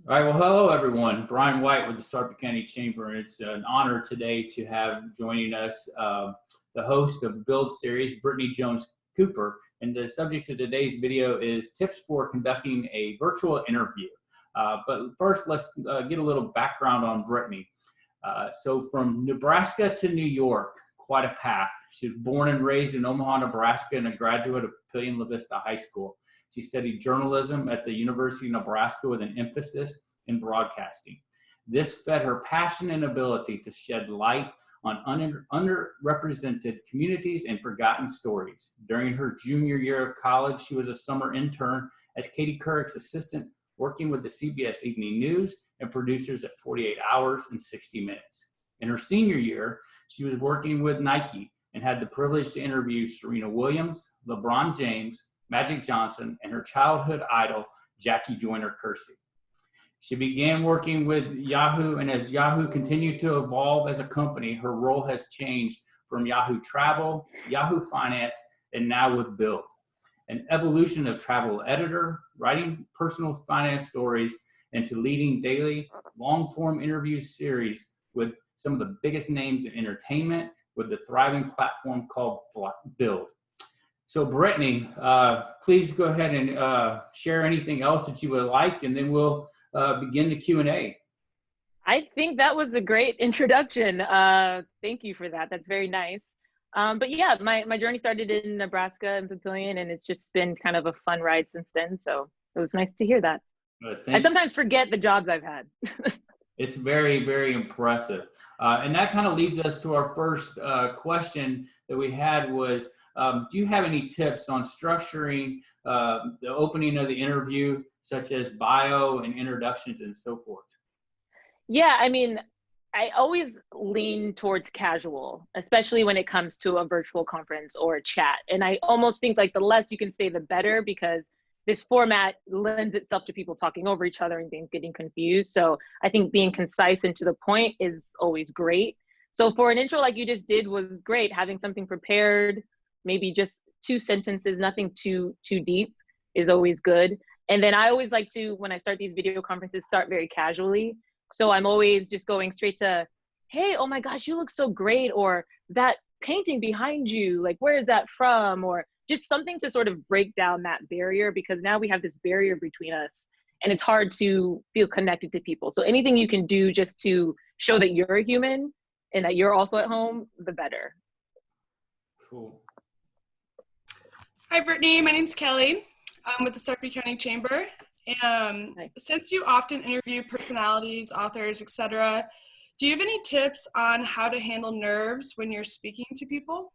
All right, well, hello, everyone. Brian White with the Sarpy County Chamber, and it's an honor today to have joining us the host of the Build series, Brittany Jones-Cooper, and the subject of today's video is tips for conducting a virtual interview. But first, let's get a little background on Brittany. So from Nebraska to New York, quite a path. She was born and raised in Omaha, Nebraska, and a graduate of Papillion La Vista High School. She studied journalism at the University of Nebraska with an emphasis in broadcasting. This fed her passion and ability to shed light on underrepresented communities and forgotten stories. During her junior year of college, she was a summer intern as Katie Couric's assistant, working with the CBS Evening News and producers at 48 Hours and 60 Minutes. In her senior year, she was working with Nike and had the privilege to interview Serena Williams, LeBron James, Magic Johnson, and her childhood idol, Jackie Joyner-Kersee. She began working with Yahoo, and as Yahoo continued to evolve as a company, her role has changed from Yahoo Travel, Yahoo Finance, and now with Build. An evolution of travel editor, writing personal finance stories, and to leading daily long-form interview series with some of the biggest names in entertainment with the thriving platform called Build. So Brittany, please go ahead and share anything else that you would like, and then we'll begin the Q&A. I think that was a great introduction. Thank you for that. That's very nice. But yeah, my journey started in Nebraska and Papillion, and it's just been kind of a fun ride since then. So it was nice to hear that. I sometimes forget the jobs I've had. It's very, very impressive. And that kind of leads us to our first question that we had was, do you have any tips on structuring the opening of the interview, such as bio and introductions and so forth? Yeah, I mean, I always lean towards casual, especially when it comes to a virtual conference or a chat. And I almost think like the less you can say, the better, because this format lends itself to people talking over each other and things getting confused. So I think being concise and to the point is always great. So for an intro like you just did was great. Having something prepared, maybe just 2 sentences, nothing too deep, is always good. And then I always like to, when I start these video conferences, start very casually. So I'm always just going straight to, hey, oh my gosh, you look so great. Or that painting behind you, like, where is that from? Or just something to sort of break down that barrier, because now we have this barrier between us and it's hard to feel connected to people. So anything you can do just to show that you're a human and that you're also at home, the better. Cool. Hi, Brittany. My name's Kelly. I'm with the Sarpy County Chamber. Since you often interview personalities, authors, etc., do you have any tips on how to handle nerves when you're speaking to people?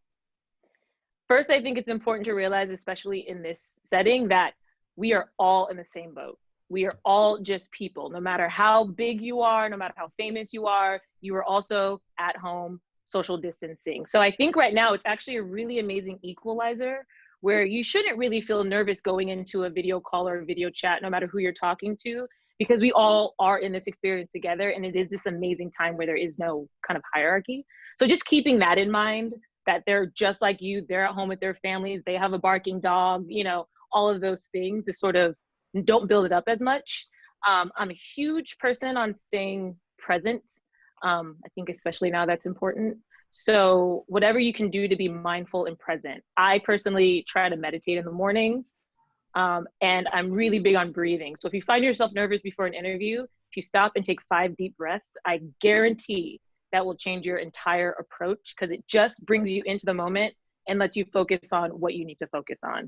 First, I think it's important to realize, especially in this setting, that we are all in the same boat. We are all just people. No matter how big you are, no matter how famous you are also at home, social distancing. So I think right now it's actually a really amazing equalizer, where you shouldn't really feel nervous going into a video call or a video chat, no matter who you're talking to, because we all are in this experience together, and it is this amazing time where there is no kind of hierarchy. So just keeping that in mind, that they're just like you, they're at home with their families, they have a barking dog, you know, all of those things, is sort of, don't build it up as much. I'm a huge person on staying present. I think especially now that's important. So whatever you can do to be mindful and present. I personally try to meditate in the mornings, and I'm really big on breathing. So if you find yourself nervous before an interview, if you stop and take 5 deep breaths, I guarantee that will change your entire approach, because it just brings you into the moment and lets you focus on what you need to focus on.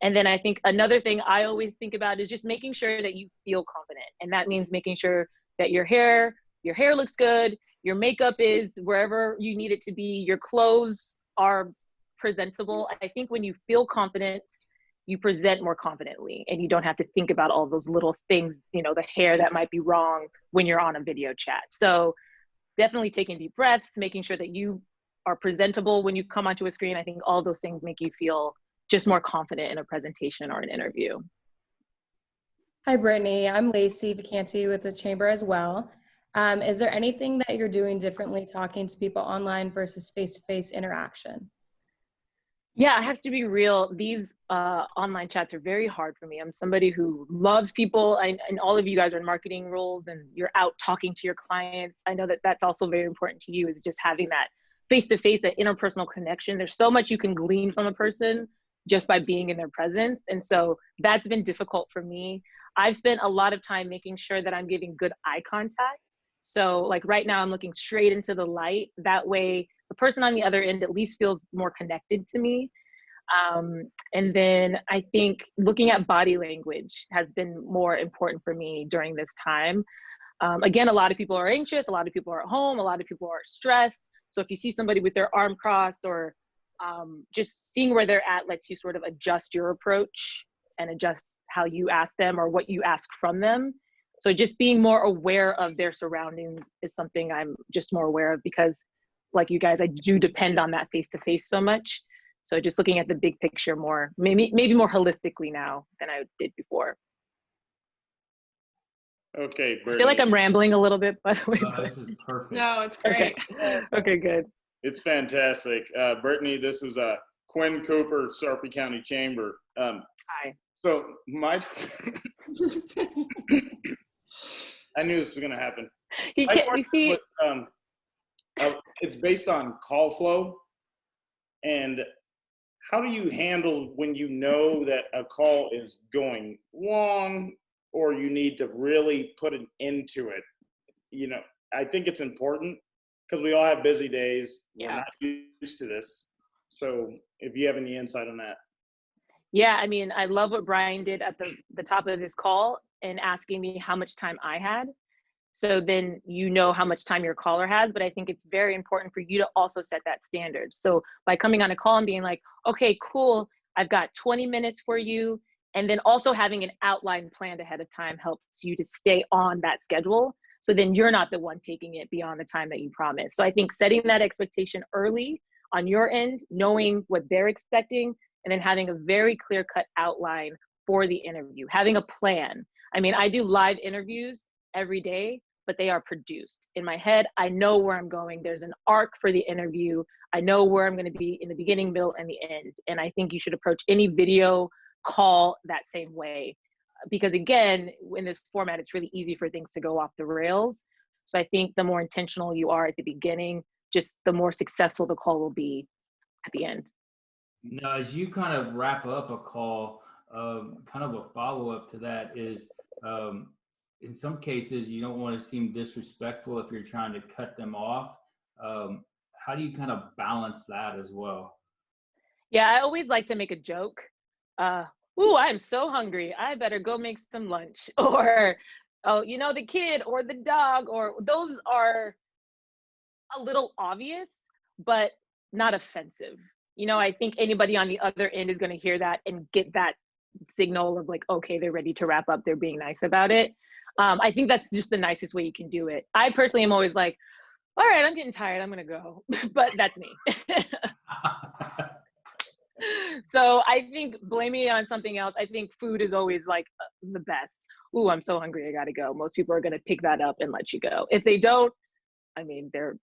And then I think another thing I always think about is just making sure that you feel confident. And that means making sure that your hair looks good, your makeup is wherever you need it to be, your clothes are presentable. I think when you feel confident, you present more confidently, and you don't have to think about all those little things, you know, the hair that might be wrong when you're on a video chat. So definitely taking deep breaths, making sure that you are presentable when you come onto a screen. I think all those things make you feel just more confident in a presentation or an interview. Hi, Brittany. I'm Lacey Vacanti with the Chamber as well. Is there anything that you're doing differently talking to people online versus face-to-face interaction? Yeah, I have to be real. These online chats are very hard for me. I'm somebody who loves people, and all of you guys are in marketing roles and you're out talking to your clients. I know that that's also very important to you, is just having that face-to-face, that interpersonal connection. There's so much you can glean from a person just by being in their presence. And so that's been difficult for me. I've spent a lot of time making sure that I'm giving good eye contact. So like right now I'm looking straight into the light. That way the person on the other end at least feels more connected to me. And then I think looking at body language has been more important for me during this time. Again, a lot of people are anxious, a lot of people are at home, a lot of people are stressed. So if you see somebody with their arm crossed, or just seeing where they're at lets you sort of adjust your approach and adjust how you ask them or what you ask from them. So just being more aware of their surroundings is something I'm just more aware of, because like you guys, I do depend on that face-to-face so much. So just looking at the big picture more, maybe more holistically now than I did before. Okay, Brittany. I feel like I'm rambling a little bit, by the way. This is perfect. No, it's great. Okay, okay, good. It's fantastic. Brittany, this is Quinn Cooper, Sarpy County Chamber. Hi. So my, I knew this was going to happen. You see, was, it's based on call flow. And how do you handle when you know that a call is going long, or you need to really put an end to it? You know, I think it's important because we all have busy days. Yeah. We're not used to this. So if you have any insight on that. Yeah, I mean, I love what Brian did at the top of this call and asking me how much time I had. So then you know how much time your caller has, but I think it's very important for you to also set that standard. So by coming on a call and being like, okay, cool, I've got 20 minutes for you. And then also having an outline planned ahead of time helps you to stay on that schedule. So then you're not the one taking it beyond the time that you promised. So I think setting that expectation early on your end, knowing what they're expecting, and then having a very clear-cut outline for the interview, having a plan. I mean, I do live interviews every day, but they are produced. In my head, I know where I'm going. There's an arc for the interview. I know where I'm going to be in the beginning, middle, and the end. And I think you should approach any video call that same way. Because again, in this format, it's really easy for things to go off the rails. So I think the more intentional you are at the beginning, just the more successful the call will be at the end. Now, as you kind of wrap up a call, kind of a follow-up to that is, in some cases, you don't want to seem disrespectful if you're trying to cut them off. How do you kind of balance that as well? Yeah, I always like to make a joke. Ooh, I'm so hungry. I better go make some lunch. Or, oh, you know, the kid or the dog, or those are a little obvious, but not offensive. You know, I think anybody on the other end is going to hear that and get that signal of like, okay, they're ready to wrap up. They're being nice about it. I think that's just the nicest way you can do it. I personally am always like, all right, I'm getting tired. I'm going to go. But that's me. So I think blaming it on something else, I think food is always like the best. Ooh, I'm so hungry. I got to go. Most people are going to pick that up and let you go. If they don't, I mean, they're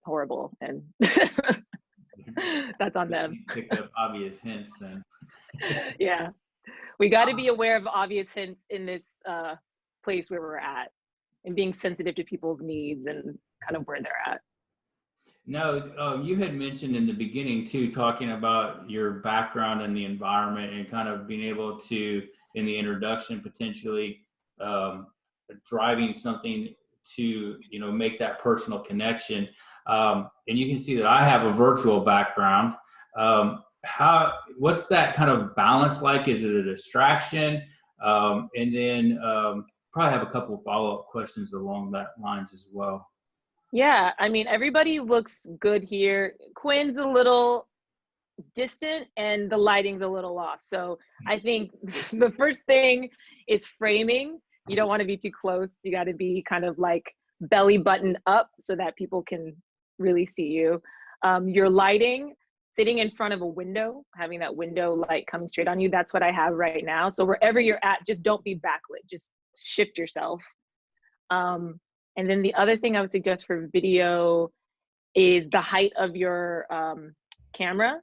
horrible, and that's on them. Pick up obvious hints then. Yeah. We got to be aware of obvious hints in this place where we're at, and being sensitive to people's needs and kind of where they're at. No, you had mentioned in the beginning too, talking about your background and the environment and kind of being able to, in the introduction, potentially driving something to, you know, make that personal connection. And you can see that I have a virtual background. What's that kind of balance like? Is it a distraction? And then probably have a couple of follow-up questions along that lines as well. Yeah, I mean, everybody looks good here. Quinn's a little distant and the lighting's a little off. So I think the first thing is framing. You don't want to be too close. You got to be kind of like belly button up so that people can really see you. Your lighting, sitting in front of a window, having that window light coming straight on you. That's what I have right now. So wherever you're at, just don't be backlit. Just shift yourself. And then the other thing I would suggest for video is the height of your camera.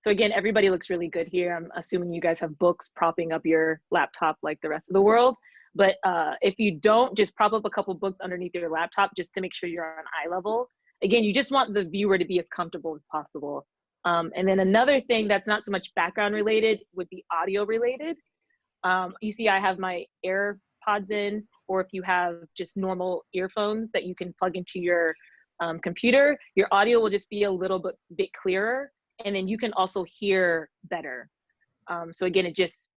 So again, everybody looks really good here. I'm assuming you guys have books propping up your laptop like the rest of the world. But if you don't, just prop up a couple books underneath your laptop just to make sure you're on eye level. Again, you just want the viewer to be as comfortable as possible. And then another thing that's not so much background related would be audio related. You see I have my AirPods in, or if you have just normal earphones that you can plug into your computer, your audio will just be a little bit clearer, and then you can also hear better. So again, it just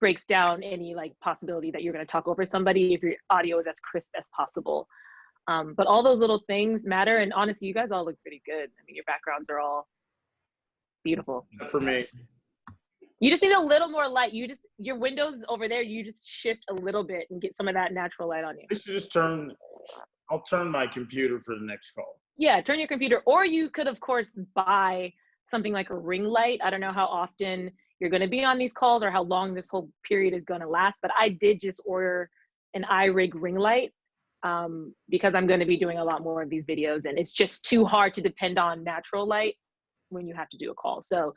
breaks down any like possibility that you're going to talk over somebody if your audio is as crisp as possible. But all those little things matter, and honestly, you guys all look pretty good. I mean, your backgrounds are all beautiful. For me. You just need a little more light. Your windows over there, you just shift a little bit and get some of that natural light on you. I should just I'll turn my computer for the next call. Yeah, turn your computer, or you could of course buy something like a ring light. I don't know how often you're going to be on these calls or how long this whole period is going to last, but I did just order an iRig ring light because I'm going to be doing a lot more of these videos, and it's just too hard to depend on natural light when you have to do a call. So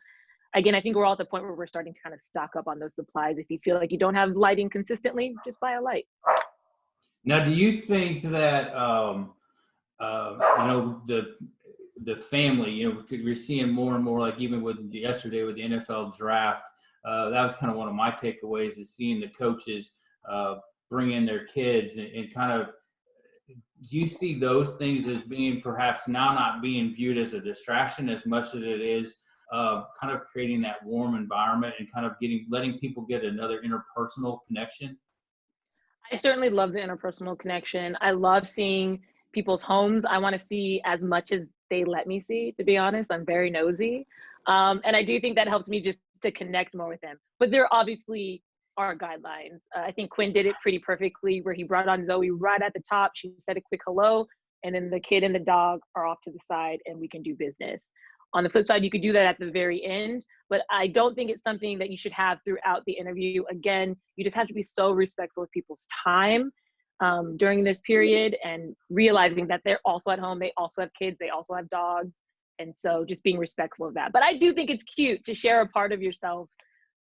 again, I think we're all at the point where we're starting to kind of stock up on those supplies. If you feel like you don't have lighting consistently, just buy a light. Now, do you think that the family, we're seeing more and more, like even with yesterday with the NFL draft, that was kind of one of my takeaways, is seeing the coaches bring in their kids and kind of, do you see those things as being perhaps now not being viewed as a distraction as much as it is kind of creating that warm environment and kind of letting people get another interpersonal connection? I certainly love the interpersonal connection. I love seeing people's homes. I want to see as much as they let me see, to be honest. I'm very nosy. And I do think that helps me just to connect more with them. But there obviously are guidelines. I think Quinn did it pretty perfectly, where he brought on Zoe right at the top. She said a quick hello, and then the kid and the dog are off to the side and we can do business. On the flip side, you could do that at the very end, but I don't think it's something that you should have throughout the interview. Again, you just have to be so respectful of people's time during this period, and realizing that they're also at home. They also have kids. They also have dogs. And so just being respectful of that. But I do think it's cute to share a part of yourself,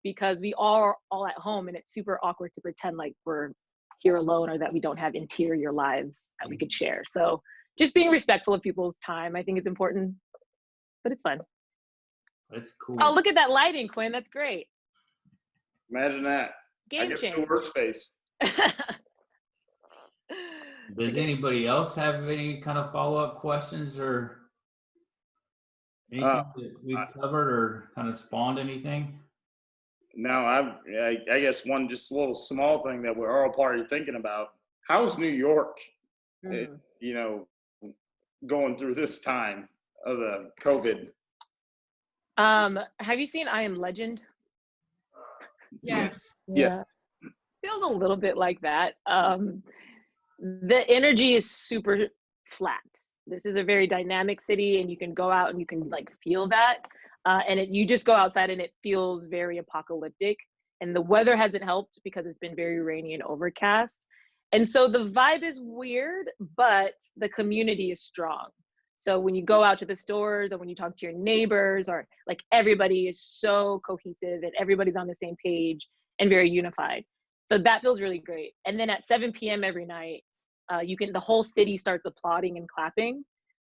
because we are all at home, and it's super awkward to pretend like we're here alone or that we don't have interior lives that we could share. So just being respectful of people's time, I think is important. But it's fun. That's cool. Oh, look at that lighting, Quinn. That's great. Imagine that. Game I get changer. the workspace. Does anybody else have any kind of follow-up questions or anything that we've covered or kind of spawned anything? No, I guess one just little small thing that we're all probably thinking about. How's New York, going through this time of the COVID? Have you seen I Am Legend? Yes. Yeah. Feels a little bit like that. The energy is super flat. This is a very dynamic city, and you can go out and you can like feel that. You just go outside and it feels very apocalyptic. And the weather hasn't helped because it's been very rainy and overcast. And so the vibe is weird, but the community is strong. So when you go out to the stores or when you talk to your neighbors, or like, everybody is so cohesive and everybody's on the same page and very unified. So that feels really great. And then at 7 p.m. every night, the whole city starts applauding and clapping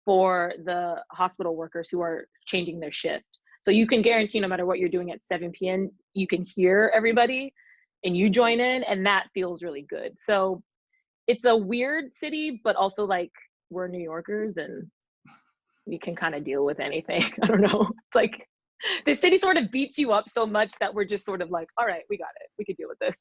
for the hospital workers who are changing their shift. So you can guarantee no matter what you're doing at 7 p.m., you can hear everybody and you join in, and that feels really good. So it's a weird city, but also like, we're New Yorkers and we can kind of deal with anything. I don't know. It's like the city sort of beats you up so much that we're just sort of like, all right, we got it. We could deal with this.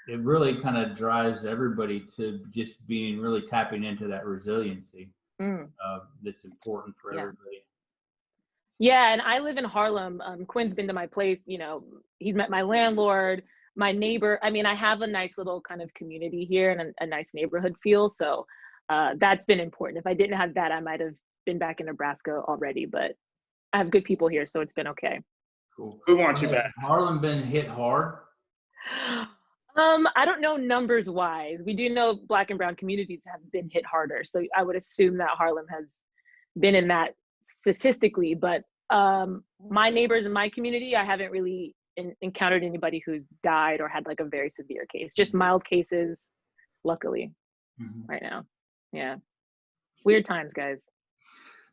It really kind of drives everybody to just being really tapping into that resiliency that's important for everybody. Yeah, and I live in Harlem. Quinn's been to my place. He's met my landlord, my neighbor. I mean, I have a nice little kind of community here and a nice neighborhood feel. So that's been important. If I didn't have that, I might have been back in Nebraska already. But I have good people here, so it's been okay. Cool. We want you back. Harlem been hit hard? I don't know numbers wise. We do know Black and brown communities have been hit harder. So I would assume that Harlem has been in that statistically, but My neighbors in my community, I haven't really encountered anybody who's died or had like a very severe case. Just mild cases, luckily, right now. Yeah. Weird times, guys.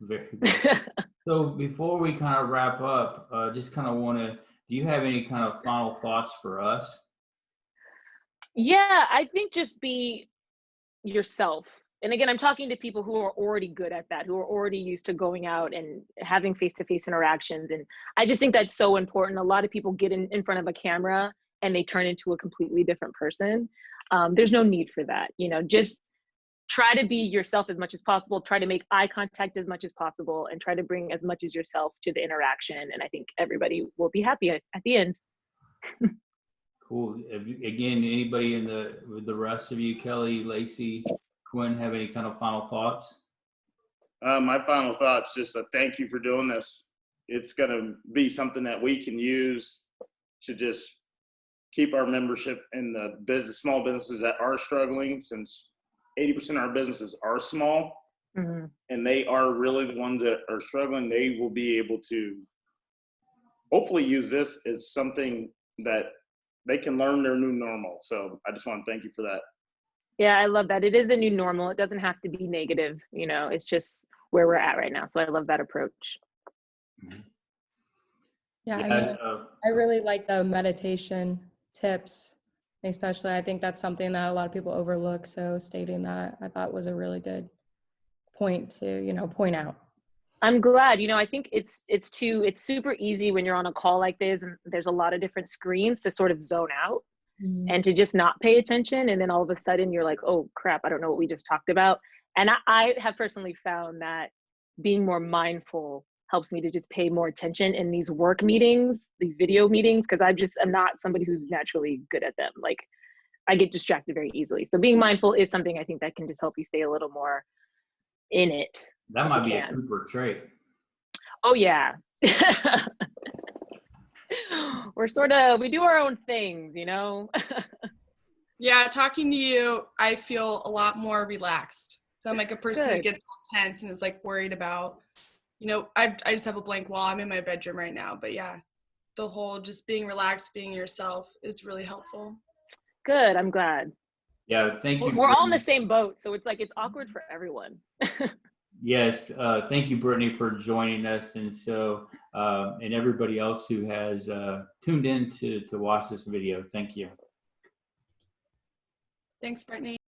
Very good. So before we kind of wrap up, just kind of want to, do you have any kind of final thoughts for us? Yeah, I think just be yourself. And again, I'm talking to people who are already good at that, who are already used to going out and having face-to-face interactions. And I just think that's so important. A lot of people get in front of a camera and they turn into a completely different person. There's no need for that. You know, just try to be yourself as much as possible, try to make eye contact as much as possible, and try to bring as much as yourself to the interaction. And I think everybody will be happy at the end. Cool. Again, anybody with the rest of you, Kelly, Lacey, Quinn, have any kind of final thoughts? My final thoughts, just a thank you for doing this. It's going to be something that we can use to just keep our membership in the small businesses that are struggling, since 80% of our businesses are small, and they are really the ones that are struggling. They will be able to hopefully use this as something that they can learn their new normal. So I just want to thank you for that. Yeah, I love that. It is a new normal. It doesn't have to be negative, you know, it's just where we're at right now. So I love that approach. Yeah, I mean, I really like the meditation tips, especially. I think that's something that a lot of people overlook. So stating that, I thought was a really good point to, you know, point out. I'm glad. You know, I think it's super easy when you're on a call like this and there's a lot of different screens to sort of zone out and to just not pay attention. And then all of a sudden you're like, oh crap, I don't know what we just talked about. And I have personally found that being more mindful helps me to just pay more attention in these work meetings, these video meetings, because I'm not somebody who's naturally good at them. Like, I get distracted very easily. So being mindful is something I think that can just help you stay a little more in it. That might be a Cooper trait. Oh yeah. We do our own things, you know? Yeah, talking to you, I feel a lot more relaxed. So I'm like a person who gets all tense and is like worried about, you know, I just have a blank wall. I'm in my bedroom right now, but yeah, the whole just being relaxed, being yourself is really helpful. Good, I'm glad. Yeah, thank you. We're all in the same boat, so it's like it's awkward for everyone. Yes, thank you, Brittany, for joining us, and so and everybody else who has tuned in to watch this video. Thank you. Thanks, Brittany.